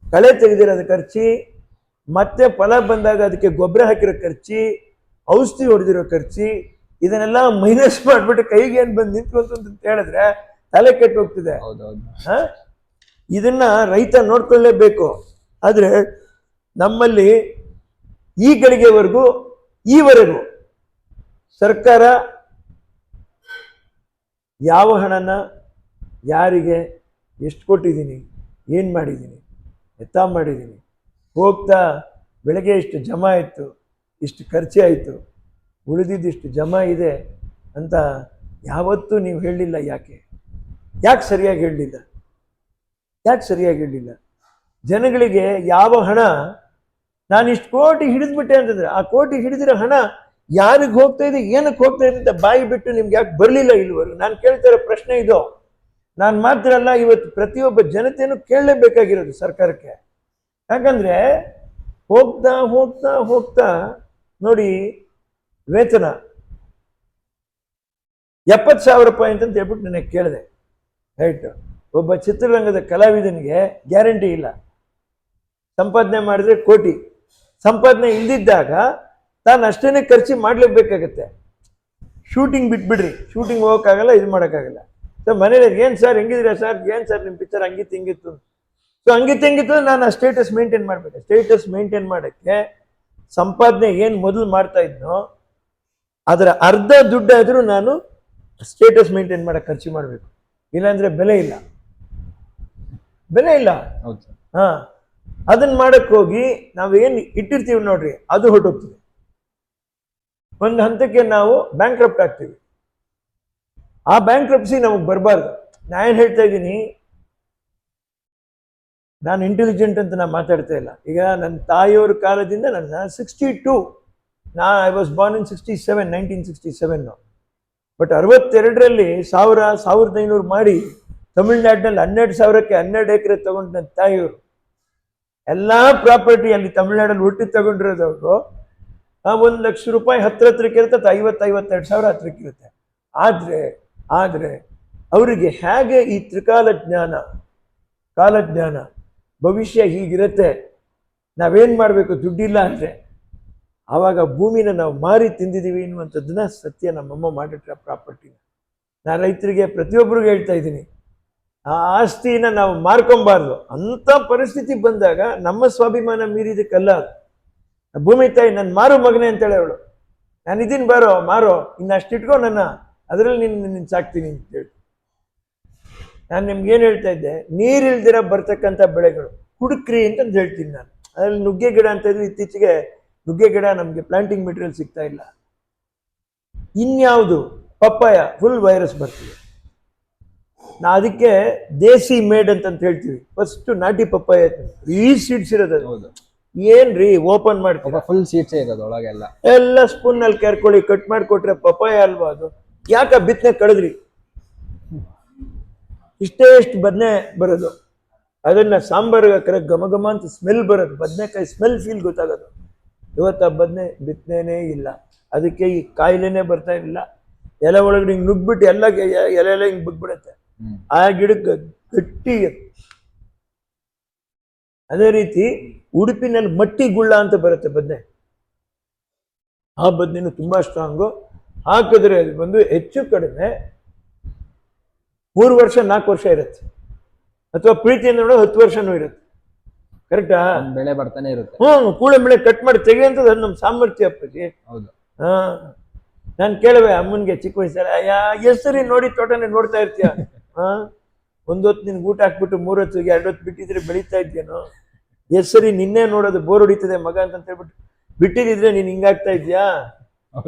ಕಳೆ ತೆಗೆದಿರೋದು ಖರ್ಚಿ, ಮತ್ತೆ ಫಲ ಬಂದಾಗ ಅದಕ್ಕೆ ಗೊಬ್ಬರ ಹಾಕಿರೋ ಖರ್ಚಿ, ಔಷಧಿ ಹೊಡೆದಿರೋ ಖರ್ಚಿ, ಇದನ್ನೆಲ್ಲ ಮೈನಸ್ ಮಾಡ್ಬಿಟ್ಟು ಕೈಗೆ ಏನು ಬಂದು ನಿಂತ್ಕೊಂತ ಅಂತ ಹೇಳಿದ್ರೆ ತಲೆ ಕೆಟ್ಟು ಹೋಗ್ತಿದೆ. ಇದನ್ನ ರೈತ ನೋಡ್ಕೊಳ್ಳೇಬೇಕು. ಆದ್ರೆ ನಮ್ಮಲ್ಲಿ ಈ ಗಳಿಗೆವರೆಗೂ ಈವರೆಗೂ ಸರ್ಕಾರ ಯಾವ ಹಣನ ಯಾರಿಗೆ ಎಷ್ಟು ಕೊಟ್ಟಿದ್ದೀನಿ, ಏನು ಮಾಡಿದ್ದೀನಿ, ಎತ್ತ ಮಾಡಿದ್ದೀನಿ, ಹೋಗ್ತಾ ಬೆಳಗ್ಗೆ ಇಷ್ಟು ಜಮಾ ಆಯಿತು, ಇಷ್ಟು ಖರ್ಚೆ ಆಯಿತು, ಉಳಿದಿದ್ದಿಷ್ಟು ಜಮಾ ಇದೆ ಅಂತ ಯಾವತ್ತೂ ನೀವು ಹೇಳಲಿಲ್ಲ. ಯಾಕೆ ಸರಿಯಾಗಿ ಹೇಳಲಿಲ್ಲ? ಜನಗಳಿಗೆ ಯಾವ ಹಣ ನಾನು ಇಷ್ಟು ಕೋಟಿ ಹಿಡಿದ್ಬಿಟ್ಟೆ ಅಂತಂದ್ರೆ, ಆ ಕೋಟಿ ಹಿಡಿದಿರೋ ಹಣ ಯಾರಿಗೆ ಹೋಗ್ತಾ ಇದೆ, ಏನಕ್ಕೆ ಹೋಗ್ತಾ ಇದೆ ಅಂತ ಬಾಯಿ ಬಿಟ್ಟು ನಿಮ್ಗೆ ಯಾಕೆ ಬರಲಿಲ್ಲ ಇಲ್ಲಿವರೆಗೂ? ನಾನು ಕೇಳ್ತಾ ಇರೋ ಪ್ರಶ್ನೆ ಇದು. ನಾನು ಮಾತ್ರ ಅಲ್ಲ, ಇವತ್ತು ಪ್ರತಿಯೊಬ್ಬ ಜನತೆಯನ್ನು ಕೇಳಲೇಬೇಕಾಗಿರೋದು ಸರ್ಕಾರಕ್ಕೆ. ಯಾಕಂದ್ರೆ ಹೋಗ್ತಾ ಹೋಗ್ತಾ ಹೋಗ್ತಾ ನೋಡಿ, ವೇತನ 70,000 ರೂಪಾಯಿ ಅಂತ ಹೇಳ್ಬಿಟ್ಟು ನನಗೆ ಕೇಳಿದೆ. ರೈಟ್, ಒಬ್ಬ ಚಿತ್ರರಂಗದ ಕಲಾವಿದನಿಗೆ ಗ್ಯಾರಂಟಿ ಇಲ್ಲ. ಸಂಪಾದನೆ ಮಾಡಿದ್ರೆ ಕೋಟಿ, ಸಂಪಾದನೆ ಇಲ್ದಿದ್ದಾಗ ತಾನು ಅಷ್ಟೇನೆ ಖರ್ಚು ಮಾಡ್ಲೇಬೇಕಾಗತ್ತೆ. ಶೂಟಿಂಗ್ ಬಿಟ್ಬಿಡ್ರಿ, ಶೂಟಿಂಗ್ ಹೋಗೋಕ್ಕಾಗಲ್ಲ, ಇದು ಮಾಡೋಕ್ಕಾಗಲ್ಲ. ಸೊ ಮನೇಲಿ ಏನು ಸರ್ ಹೆಂಗಿದ್ದೀರಾ ಸರ್, ಏನು ಸರ್ ನಿಮ್ಮ ಪಿಕ್ಚರ್ ಹಂಗಿತ್ತು ಹಿಂಗಿತ್ತು. ಸೊ ಹಂಗಿತ್ತು ನಾನು ಆ ಸ್ಟೇಟಸ್ ಮೇಂಟೈನ್ ಮಾಡಬೇಕು. ಸ್ಟೇಟಸ್ ಮೇಂಟೈನ್ ಮಾಡೋಕ್ಕೆ ಸಂಪಾದನೆ ಏನು ಮೊದಲು ಮಾಡ್ತಾ ಇದ್ನೋ ಅದರ ಅರ್ಧ ದುಡ್ಡಾದರೂ ನಾನು ಸ್ಟೇಟಸ್ ಮೇಂಟೈನ್ ಮಾಡೋಕ್ಕೆ ಖರ್ಚು ಮಾಡಬೇಕು. ಇಲ್ಲಾಂದರೆ ಬೆಲೆ ಇಲ್ಲ. ಅದನ್ನ ಮಾಡಕ್ಕೆ ಹೋಗಿ ನಾವೇನು ಇಟ್ಟಿರ್ತೀವಿ ನೋಡ್ರಿ, ಅದು ಹೊರಟೋಗ್ತೀವಿ. ಒಂದು ಹಂತಕ್ಕೆ ನಾವು ಬ್ಯಾಂಕ್ರಪ್ಟ್ ಆಗ್ತೀವಿ. ಆ ಬ್ಯಾಂಕ್ರಪ್ಸಿ ನಮಗೆ ಬರಬಾರ್ದು. ನಾನು ಹೇಳ್ತಾ ಇದ್ದೀನಿ, ನಾನು ಇಂಟೆಲಿಜೆಂಟ್ ಅಂತ ನಾನು ಮಾತಾಡ್ತಾ ಇಲ್ಲ. ಈಗ ನನ್ನ ತಾಯಿಯವ್ರ ಕಾಲದಿಂದ ನನ್ನ 62, I was born in 1967. But 62ರಲ್ಲಿ 1500 ಮಾಡಿ ತಮಿಳ್ನಾಡಿನಲ್ಲಿ 12,000ಕ್ಕೆ 12 ಎಕರೆ ತಗೊಂಡು ನನ್ನ ತಾಯಿಯವರು ಎಲ್ಲಾ ಪ್ರಾಪರ್ಟಿ ಅಲ್ಲಿ ತಮಿಳ್ನಾಡಲ್ಲಿ ಹುಟ್ಟಿ ತಗೊಂಡಿರೋದವರು 1,00,000 ರೂಪಾಯಿ ಹತ್ರಕ್ಕೆ ಇರುತ್ತೆ, 52,000 ಹತ್ರಕ್ಕೆ ಇರುತ್ತೆ. ಆದ್ರೆ ಅವರಿಗೆ ಹೇಗೆ ಈ ಕಾಲಜ್ಞಾನ ಭವಿಷ್ಯ ಹೀಗಿರುತ್ತೆ, ನಾವೇನ್ ಮಾಡ್ಬೇಕು ದುಡ್ಡಿಲ್ಲ ಅಂದ್ರೆ ಆವಾಗ ಭೂಮಿನ ನಾವು ಮಾರಿ ತಿಂದಿದೀವಿ ಅನ್ನುವಂಥದ್ದನ್ನ ಸತ್ಯ. ನಮ್ಮಮ್ಮ ಮಾಡಿಟ್ರ ಪ್ರಾಪರ್ಟಿನ ನಾನು ರೈತರಿಗೆ ಪ್ರತಿಯೊಬ್ಬರಿಗೂ ಹೇಳ್ತಾ ಇದ್ದೀನಿ, ಆ ಆಸ್ತಿನ ನಾವು ಮಾರ್ಕೊಬಾರ್ದು. ಅಂತ ಪರಿಸ್ಥಿತಿ ಬಂದಾಗ ನಮ್ಮ ಸ್ವಾಭಿಮಾನ ಮೀರಿದಕ್ಕಲ್ಲ ಅದು. ಭೂಮಿ ತಾಯಿ ನನ್ನ ಮಾರು ಮಗನೇ ಅಂತೇಳಿ ಅವಳು, ನಾನು ಇದೀನಿ ಬಾರೋ ಮಾರೋ, ಇನ್ನಷ್ಟಿಟ್ಕೋ ನನ್ನ, ಅದರಲ್ಲಿ ನಿನ್ನ ಸಾಕ್ತೀನಿ ಅಂತೇಳಿ. ನಾನು ನಿಮ್ಗೇನು ಹೇಳ್ತಾ ಇದ್ದೆ, ನೀರಿಲ್ದಿರ ಬರ್ತಕ್ಕಂಥ ಬೆಳೆಗಳು ಕುಡುಕ್ರಿ ಅಂತಂದು ಹೇಳ್ತೀನಿ ನಾನು. ಅದರಲ್ಲಿ ನುಗ್ಗೆ ಗಿಡ ಅಂತ ಇದ್ರೆ ಇತ್ತೀಚೆಗೆ ನುಗ್ಗೆ ಗಿಡ ನಮಗೆ ಪ್ಲಾಂಟಿಂಗ್ ಮೆಟೀರಿಯಲ್ ಸಿಗ್ತಾ ಇಲ್ಲ. ಇನ್ಯಾವುದು ಪಪ್ಪಾಯ ಫುಲ್ ವೈರಸ್ ಬರ್ತಿದೆ. ಅದಕ್ಕೆ ದೇಸಿ ಮೇಡ್ ಅಂತ ಹೇಳ್ತೀವಿ. ಫಸ್ಟ್ ನಾಟಿ ಪಪ್ಪಾಯ ಈ ಸೀಡ್ಸ್ ಇರೋದು, ಏನ್ರಿ ಓಪನ್ ಮಾಡ್ತೀರಾ ಫುಲ್ ಸೀಡ್ಸ್ ಇರೋದು ಒಳಗೆಲ್ಲ, ಎಲ್ಲ ಸ್ಪೂನ್ ನಲ್ಲಿ ಕೆರ್ಕೊಳ್ಳಿ ಕಟ್ ಮಾಡಿಕೊಟ್ರೆ ಪಪ್ಪಾಯ ಅಲ್ವಾ ಅದು? ಯಾಕ ಬಿತ್ತನೆ ಕಳೆದ್ರಿ? ಇಷ್ಟು ಬದನೆ ಬರೋದು, ಅದನ್ನ ಸಾಂಬಾರ್ ಹಾಕ್ರೆ ಘಮ ಘಮ ಅಂತ ಸ್ಮೆಲ್ ಬರೋದು, ಬದನೆಕಾಯಿ ಸ್ಮೆಲ್ ಫೀಲ್ ಗೊತ್ತಾಗೋದು. ಇವತ್ತು ಆ ಬದನೆ ಬಿತ್ತನೆ ಇಲ್ಲ, ಅದಕ್ಕೆ ಈ ಕಾಯಿಲೆನೇ ಬರ್ತಾ ಇಲ್ಲ. ಎಲೆ ಒಳಗಡೆ ಹಿಂಗೆ ನುಗ್ಬಿಟ್ಟು ಎಲ್ಲ ಎಲೆ ಹಿಂಗೆ ಬಿಟ್ಬಿಡುತ್ತೆ, ಆ ಗಿಡಕ್ಕೆ ಗಟ್ಟಿ. ಅದೇ ರೀತಿ ಉಡುಪಿನಲ್ಲಿ ಮಟ್ಟಿ ಗುಳ್ಳ ಅಂತ ಬರುತ್ತೆ ಬದನೆ, ಆ ಬದನೆನು ತುಂಬಾ ಸ್ಟ್ರಾಂಗು. ಹಾಕಿದ್ರೆ ಅದು ಬಂದು ಹೆಚ್ಚು ಕಡಿಮೆ 3 ವರ್ಷ 4 ವರ್ಷ ಇರುತ್ತೆ, ಅಥವಾ ಪ್ರೀತಿಯಿಂದ ನೋಡೋ 10 ವರ್ಷನೂ ಇರುತ್ತೆ. ಕರೆಕ್ಟಾ? ಬೆಳೆ ಬರ್ತಾನೆ ಇರುತ್ತೆ. ಕೂಳೆ ಬೆಳೆ ಕಟ್ ಮಾಡಿ ತೆಗೆಯುವಂಥದ್ದು ಅದು ನಮ್ಮ ಸಾಮರ್ಥ್ಯ ಅಪ್ಪಾಜಿ. ಹೌದು. ನಾನು ಕೇಳುವೆ ಅಮ್ಮನ್ಗೆ ಚಿಕ್ಕ ವಯಸ್ಸಲ್ಲಿ, ಹೆಸರಿ ನೋಡಿ ತೋಟನೇ ನೋಡ್ತಾ ಇರ್ತೀಯ, ಒಂದೊತ್ತು ನಿನ್ಗೆ ಊಟ ಹಾಕ್ಬಿಟ್ಟು 3 ಹೊತ್ತಿಗೆ 2 ಹೊತ್ತು ಬಿಟ್ಟಿದ್ರೆ ಬೆಳೀತಾ ಇದ್ಯೇನೋ? ಹೆಸರಿ ನಿನ್ನೆ ನೋಡೋದು ಬೋರ್ ಹೊಡಿತದೆ ಮಗ ಅಂತ ಹೇಳ್ಬಿಟ್ಟು ಬಿಟ್ಟಿದ್ರೆ ನೀನ್ ಹಿಂಗಾಗ್ತಾ ಇದ್ಯಾ?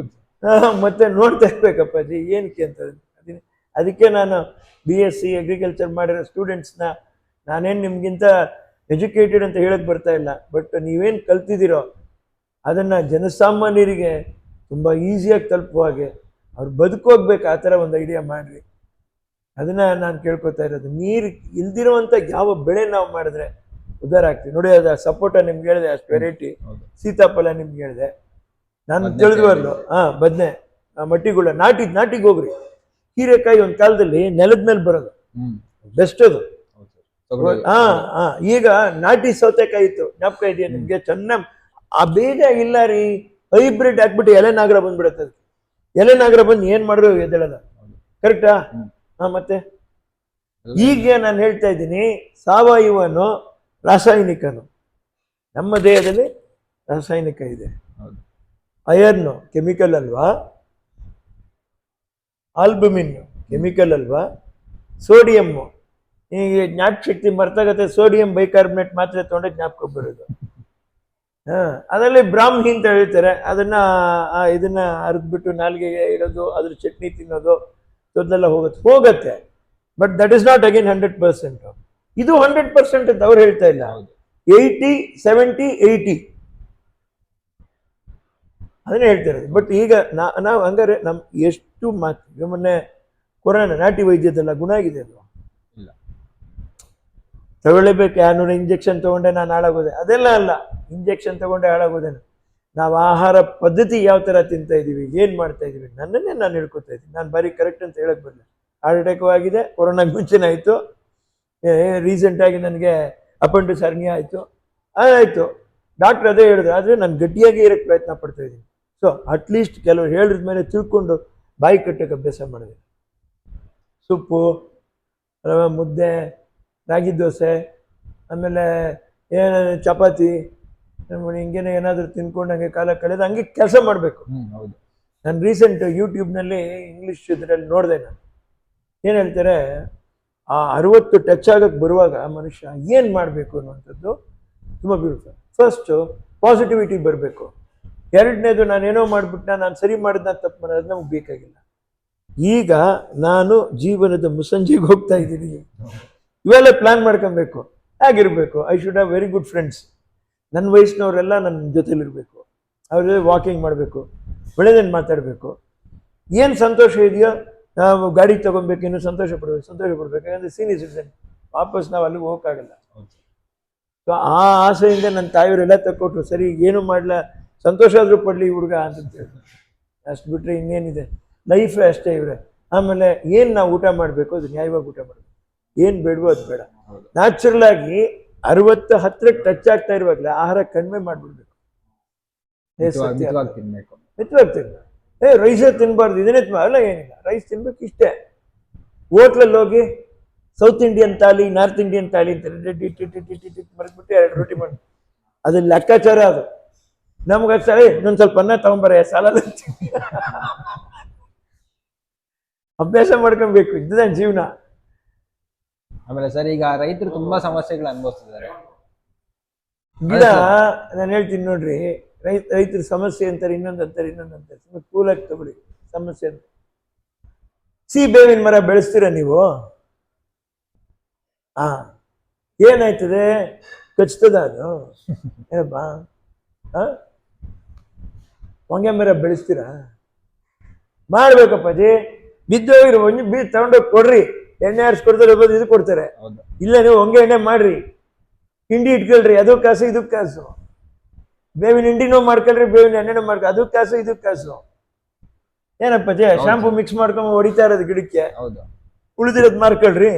ಮತ್ತೆ ನೋಡ್ತಾ ಇರ್ಬೇಕಪ್ಪಾಜಿ ಏನಕ್ಕೆ ಅಂತ. ಅದಕ್ಕೆ ನಾನು BSc ಅಗ್ರಿಕಲ್ಚರ್ ಮಾಡಿರೋ ಸ್ಟೂಡೆಂಟ್ಸ್ನ ನಾನೇನು ನಿಮ್ಗಿಂತ ಎಜುಕೇಟೆಡ್ ಅಂತ ಹೇಳಕ್ ಬರ್ತಾ ಇಲ್ಲ, ಬಟ್ ನೀವೇನು ಕಲ್ತಿದ್ದೀರೋ ಅದನ್ನ ಜನಸಾಮಾನ್ಯರಿಗೆ ತುಂಬ ಈಸಿಯಾಗಿ ತಲುಪುವ ಹಾಗೆ ಅವ್ರು ಬದುಕೋಗ್ಬೇಕು, ಆ ಥರ ಒಂದು ಐಡಿಯಾ ಮಾಡ್ರಿ. ಅದನ್ನ ನಾನು ಕೇಳ್ಕೊತಾ ಇರೋದು. ನೀರು ಇಲ್ದಿರುವಂಥ ಯಾವ ಬೆಳೆ ನಾವು ಮಾಡಿದ್ರೆ ಉದ್ಧಾರ ಆಗ್ತೀವಿ ನೋಡಿ. ಅದು ಸಪೋಟ ನಿಮ್ಗೆ ಹೇಳಿದೆ, ಅಷ್ಟು ವೆರೈಟಿ. ಸೀತಾಫಲ ನಿಮ್ಗೆ ಹೇಳಿದೆ, ನಾನು ತಿಳಿದ್ವರ್ಲು. ಬದನೆ ಮಟ್ಟಿಗಳ ನಾಟಿಗೆ ಹೋಗ್ರಿ. ಹೀರೆಕಾಯಿ ಒಂದು ಕಾಲದಲ್ಲಿ ನೆಲದ ಮೇಲೆ ಬರೋದು, ಬೆಸ್ಟ್ ಅದು. ಈಗ ನಾಟಿ ಸೌತೆಕಾಯಿ ಇತ್ತು, ಜ್ಞಾಪಕ ಇದೆಯಾ ನಿಮ್ಗೆ? ಚೆನ್ನಾಗಿ ಆ ಬೇಗ ಇಲ್ಲ ರೀ, ಹೈಬ್ರಿಡ್ ಹಾಕ್ಬಿಟ್ಟು ಎಲೆ ನಾಗರ ಬಂದ್ಬಿಡತ್ತೆ. ಅದು ಎಲೆ ನಾಗರ ಬಂದು ಏನ್ ಮಾಡಿದ್ರು ಎದ್ದೇಳಲ್ಲ. ಕರೆಕ್ಟಾ? ಮತ್ತೆ ಈಗ ನಾನು ಹೇಳ್ತಾ ಇದ್ದೀನಿ, ಸಾವಯವನು ರಾಸಾಯನಿಕನು. ನಮ್ಮ ದೇಹದಲ್ಲಿ ರಾಸಾಯನಿಕ ಇದೆ. ಅಯರ್ನು ಕೆಮಿಕಲ್ ಅಲ್ವಾ, ಆಲ್ಬುಮಿನ್ ಕೆಮಿಕಲ್ ಅಲ್ವಾ, ಸೋಡಿಯಮ್ಮು ಈಗ ಜ್ಞಾಪಕ ಶಕ್ತಿ ಮರ್ತಾಗತ್ತೆ. ಸೋಡಿಯಂ ಬೈಕಾರ್ಬನೇಟ್ ಮಾತ್ರೆ ತೊಗೊಂಡೆ ಜ್ಞಾಪಕ ಬರೋದು. ಅದರಲ್ಲಿ ಬ್ರಾಹ್ಮಿ ಅಂತ ಹೇಳ್ತಾರೆ, ಇದನ್ನ ಅರಿದ್ಬಿಟ್ಟು ನಾಲ್ಗೆಗೆ ಇರೋದು, ಅದ್ರ ಚಟ್ನಿ ತಿನ್ನೋದು, ದೊಡ್ಡೆಲ್ಲ ಹೋಗತ್ತೆ. But that is not again 100%. ಇದು 100% ಅಂತ ಅವ್ರು ಹೇಳ್ತಾ ಇಲ್ಲ, 80, 70, 80 ಅದನ್ನೇ ಹೇಳ್ತಿರೋದು. ಬಟ್ ಈಗ ನಾವು ಹಂಗಾರೆ ನಮ್ ಎಷ್ಟು ಮಾತು ಮೊನ್ನೆ ಕೊರೋನಾ ನಾಟಿ ವೈದ್ಯದೆಲ್ಲ ಗುಣ ಆಗಿದೆ ಅಲ್ವಾ? ತಗೊಳ್ಳೇಬೇಕು. 200 ಇಂಜೆಕ್ಷನ್ ತಗೊಂಡೆ ನಾನು ಹಾಳಾಗೋದೆ, ಅದೆಲ್ಲ ಅಲ್ಲ. ಇಂಜೆಕ್ಷನ್ ತಗೊಂಡೆ ಹಾಳಾಗೋದೇನು? ನಾವು ಆಹಾರ ಪದ್ಧತಿ ಯಾವ ಥರ ತಿಂತಾ ಇದ್ದೀವಿ, ಏನು ಮಾಡ್ತಾ ಇದ್ದೀವಿ, ನನ್ನನ್ನೇ ನಾನು ಹೇಳ್ಕೊತಾ ಇದ್ದೀನಿ. ನಾನು ಬಾರಿ ಕರೆಕ್ಟ್ ಅಂತ ಹೇಳಕ್ ಬರಲ್ಲ. ಹಾರ್ಟ್ ಅಟ್ಯಾಕು ಆಗಿದೆ, ಕೊರೋನಾಗೆ ಮುಂಚೆನೇ ಆಯಿತು. ರೀಸೆಂಟಾಗಿ ನನಗೆ ಅಪೆಂಡಿಕ್ಸ್ ಹರ್ನಿಯಾ ಆಯಿತು. ಡಾಕ್ಟ್ರ್ ಅದೇ ಹೇಳಿದ್ರು. ಆದರೆ ನಾನು ಗಟ್ಟಿಯಾಗಿ ಇರೋಕ್ಕೆ ಪ್ರಯತ್ನ ಪಡ್ತಾ ಇದ್ದೀನಿ. ಸೊ ಅಟ್ಲೀಸ್ಟ್ ಕೆಲವರು ಹೇಳಿದ ಮೇಲೆ ತಿಳ್ಕೊಂಡು ಬಾಯಿ ಕಟ್ಟಕ್ಕೆ ಅಭ್ಯಾಸ ಮಾಡಿದೆ. ಸೊಪ್ಪು, ಮುದ್ದೆ, ರಾಗಿ ದೋಸೆ, ಆಮೇಲೆ ಚಪಾತಿ, ಹಿಂಗೇನೆ ಏನಾದರೂ ತಿನ್ಕೊಂಡು ಹಂಗೆ ಕಾಲ ಕಳೆದು ಹಂಗೆ ಕೆಲಸ ಮಾಡಬೇಕು. ನಾನು ರೀಸೆಂಟ್ ಯೂಟ್ಯೂಬ್ನಲ್ಲಿ ಇಂಗ್ಲೀಷ್ ಇದರಲ್ಲಿ ನೋಡಿದೆ. ನಾನು ಏನು ಹೇಳ್ತಾರೆ, ಆ 60 ಟಚ್ ಆಗಕ್ಕೆ ಬರುವಾಗ ಮನುಷ್ಯ ಏನು ಮಾಡಬೇಕು ಅನ್ನುವಂಥದ್ದು ತುಂಬ ಬ್ಯೂಟಿಫುಲ್. ಫಸ್ಟು ಪಾಸಿಟಿವಿಟಿ ಬರಬೇಕು. ಎರಡನೇದು, ನಾನೇನೋ ಮಾಡಿಬಿಟ್ಟ, ನಾನು ಸರಿ ಮಾಡಿದ್ನ ತಪ್ಪು ಮಾಡೋದು ನಮ್ಗೆ ಬೇಕಾಗಿಲ್ಲ. ಈಗ ನಾನು ಜೀವನದ ಮುಸ್ಸಂಜೆಗೆ ಹೋಗ್ತಾ ಇದ್ದೀನಿ, ಇವೆಲ್ಲ ಪ್ಲಾನ್ ಮಾಡ್ಕೊಬೇಕು. ಆಗಿರಬೇಕು. I should have very good friends. ನನ್ನ ವಯಸ್ಸಿನವರೆಲ್ಲ ನನ್ನ ಜೊತೆಲಿರಬೇಕು, ಅವ್ರ ಜೊತೆ ವಾಕಿಂಗ್ ಮಾಡಬೇಕು, ಒಳ್ಳೆಯದನ್ನು ಮಾತಾಡಬೇಕು. ಏನು ಸಂತೋಷ ಇದೆಯೋ ನಾವು ಗಾಡಿ ತೊಗೊಬೇಕು, ಇನ್ನು ಸಂತೋಷ ಪಡ್ಬೇಕು ಯಾಕಂದರೆ ಸೀನಿಯರ್ ಸಿಟಿಸನ್ ವಾಪಸ್ ನಾವು ಅಲ್ಲಿಗೆ ಹೋಗೋಕ್ಕಾಗಲ್ಲ. ಸೊ ಆ ಆಸೆಯಿಂದ ನನ್ನ ತಾಯಿಯವರೆಲ್ಲ ತಕ್ಕೊಟ್ರು. ಸರಿ ಏನು ಮಾಡಲ, ಸಂತೋಷ ಆದರೂ ಪಡಲಿ ಹುಡುಗ ಅಂತಂತೇಳಿ. ಅಷ್ಟು ಬಿಟ್ಟರೆ ಇನ್ನೇನಿದೆ, ಲೈಫೇ ಅಷ್ಟೇ ಇವರೇ. ಆಮೇಲೆ ಏನು ನಾವು ಊಟ ಮಾಡಬೇಕು ಅದು ನ್ಯಾಯವಾಗಿ ಊಟ ಮಾಡಬೇಕು, ಏನು ಬೇಡವೋ ಅದು ಬೇಡ. ನ್ಯಾಚುರಲ್ ಆಗಿ 60 ಹತ್ತಿರಕ್ಕೆ ಟಚ್ ಆಗ್ತಾ ಇರುವಾಗಲೇ ಆಹಾರ ಕಡಿಮೆ ಮಾಡಿಬಿಡ್ಬೇಕು. ಮಿತವಾಗಿ ತಿನ್ಬೇಕು. ಮಿತವಾಗಿ ತಿನ್ಬೇಕು. ರೈಸೇ ತಿನ್ನಬಾರ್ದು, ಇದನ್ನೇ ಅಲ್ಲ, ಏನಿಲ್ಲ, ರೈಸ್ ತಿನ್ಬೇಕು ಇಷ್ಟೇ. ಹೋಟ್ಲಲ್ಲಿ ಹೋಗಿ ಸೌತ್ ಇಂಡಿಯನ್ ತಾಳಿ, ನಾರ್ತ್ ಇಂಡಿಯನ್ ತಾಳಿ ಅಂತಾರೆ, ಮರೆದ್ಬಿಟ್ಟು 2 ರೋಟಿ ಮಾಡಿ, ಅದು ಲೆಕ್ಕಾಚಾರ. ಅದು ನಮ್ಗೆ ಸರಿ ಇನ್ನೊಂದು ಸ್ವಲ್ಪ ಅನ್ನ ತಗೊಂಬರ ಸಾಲಲ್ಲ ಅಭ್ಯಾಸ ಮಾಡ್ಕೊಬೇಕು, ಇದ್ದ ಜೀವನ. ಆಮೇಲೆ ಸರ್ ಈಗ ರೈತರು ತುಂಬಾ ಸಮಸ್ಯೆಗಳು ಅನುಭವಿಸ್ತಿದ್ದಾರೆ. ಗಿಡ ನಾನು ಹೇಳ್ತೀನಿ ನೋಡ್ರಿ, ರೈತರ ಸಮಸ್ಯೆ ಅಂತಾರೆ, ಇನ್ನೊಂದು ಅಂತಾರೆ. ಕೂಲಾಗಿ ತಗೊಳ್ಳಿ ಸಮಸ್ಯೆ ಅಂತ. ಬೇವಿನ ಮರ ಬೆಳೆಸ್ತೀರ ನೀವು, ಏನಾಯ್ತದೆ, ಕಚ್ತದ ಅದು ಏನಪ್ಪ? ಹೊಂಗೆ ಮರ ಬೆಳೆಸ್ತೀರಾ? ಮಾಡ್ಬೇಕಪ್ಪಾಜಿ. ಬಿದ್ದೋಗಿರೋ ಒಂಜಿ ಬೀಜ ತಗೊಂಡೋಗಿ ಕೊಡ್ರಿ, ಎಣ್ಣೆ ಹಾರಿಸ್ಕೊಡ್ತಾರೆ, ಇದು ಕೊಡ್ತಾರೆ. ಇಲ್ಲ ನೀವು ಹೊಂಗೆ ಎಣ್ಣೆ ಮಾಡ್ರಿ, ಹಿಂಡಿ ಇಟ್ಕೊಳ್ರಿ, ಅದು ಕಾಸು ಇದು ಕಾಸು. ಬೇವಿನ ಹಿಂಡಿನೂ ಮಾಡ್ಕೊಳ್ರಿ, ಬೇವಿನ ಎಣ್ಣೆನೂ ಅದು ಕಾಸು ಇದು ಕಾಸು. ಏನಪ್ಪಾಜಿ ಶಾಂಪು ಮಿಕ್ಸ್ ಮಾಡ್ಕೊಂಡು ಹೊಡಿತಾ ಇರೋದು ಗಿಡಕ್ಕೆ, ಉಳಿದಿರೋದು ಮಾರ್ಕೊಳ್ರಿ.